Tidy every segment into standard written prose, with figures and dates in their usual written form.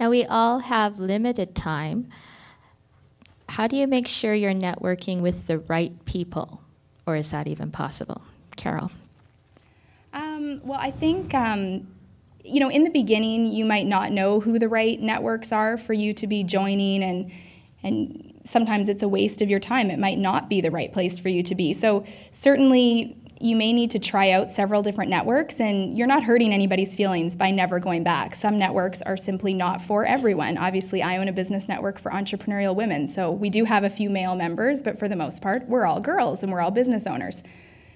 Now, we all have limited time. How do you make sure you're networking with the right people? Or is that even possible? Carol. Well, I think, you know, in the beginning, you might not know who the right networks are for you to be joining, and sometimes it's a waste of your time. It might not be the right place for you to be. So certainly, you may need to try out several different networks, and you're not hurting anybody's feelings by never going back. Some networks are simply not for everyone. Obviously, I own a business network for entrepreneurial women, so we do have a few male members, but for the most part, we're all girls and we're all business owners.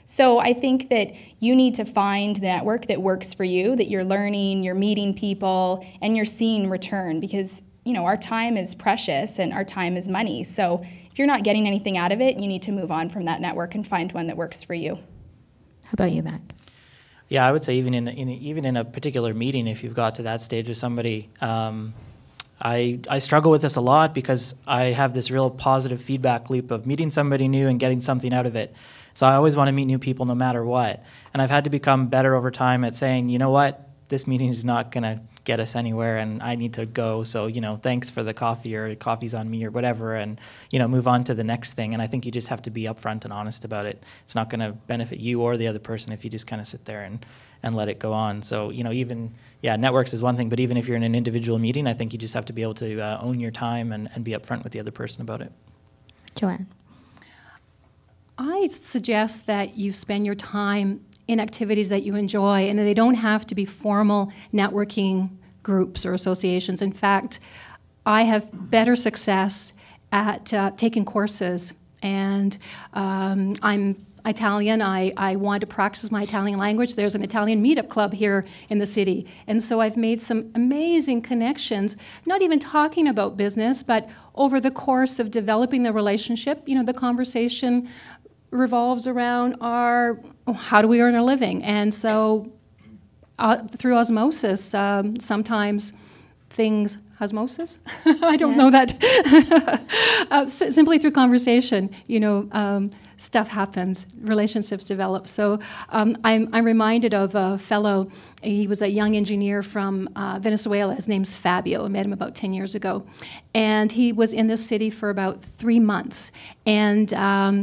So I think that you need to find the network that works for you, that you're learning, you're meeting people, and you're seeing return, because you know our time is precious and our time is money. So if you're not getting anything out of it, you need to move on from that network and find one that works for you. How about you, Mack? Yeah, I would say even in a particular meeting, if you've got to that stage with somebody, I struggle with this a lot because I have this real positive feedback loop of meeting somebody new and getting something out of it. So I always want to meet new people no matter what. And I've had to become better over time at saying, you know what, this meeting is not going to get us anywhere and I need to go. So, you know, thanks for the coffee, or coffee's on me, or whatever, and, you know, move on to the next thing. And I think you just have to be upfront and honest about it. It's not going to benefit you or the other person if you just kind of sit there and let it go on. So, you know, even, yeah, networks is one thing, but even if you're in an individual meeting, I think you just have to be able to own your time and be upfront with the other person about it. Joanne. I suggest that you spend your time in activities that you enjoy, and they don't have to be formal networking groups or associations. In fact, I have better success at taking courses, and I'm Italian. I want to practice my Italian language. There's an Italian meetup club here in the city, and so I've made some amazing connections, not even talking about business, but over the course of developing the relationship, you know, the conversation revolves around how do we earn a living, and so through osmosis, sometimes things osmosis. I don't know that. Simply through conversation, you know, stuff happens, relationships develop. So I'm reminded of a fellow. He was a young engineer from Venezuela. His name's Fabio. I met him about 10 years ago. And he was in this city for about 3 months. And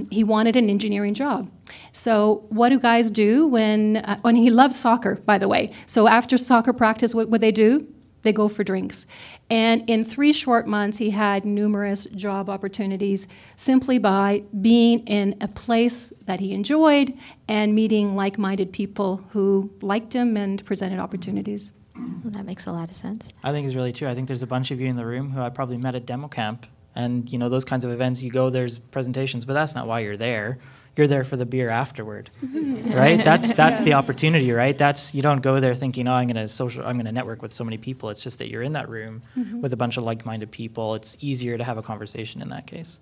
he wanted an engineering job. So what do guys do when he loves soccer, by the way. So after soccer practice, what would they do? They go for drinks. And in 3 short months, he had numerous job opportunities simply by being in a place that he enjoyed and meeting like-minded people who liked him and presented opportunities. Well, that makes a lot of sense. I think it's really true. I think there's a bunch of you in the room who I probably met at demo camp. And, you know, those kinds of events, you go, there's presentations, but that's not why you're there. You're there for the beer afterward, right? That's the opportunity, right? You don't go there thinking, oh, I'm going to network with so many people. It's just that you're in that room with a bunch of like-minded people. It's easier to have a conversation in that case.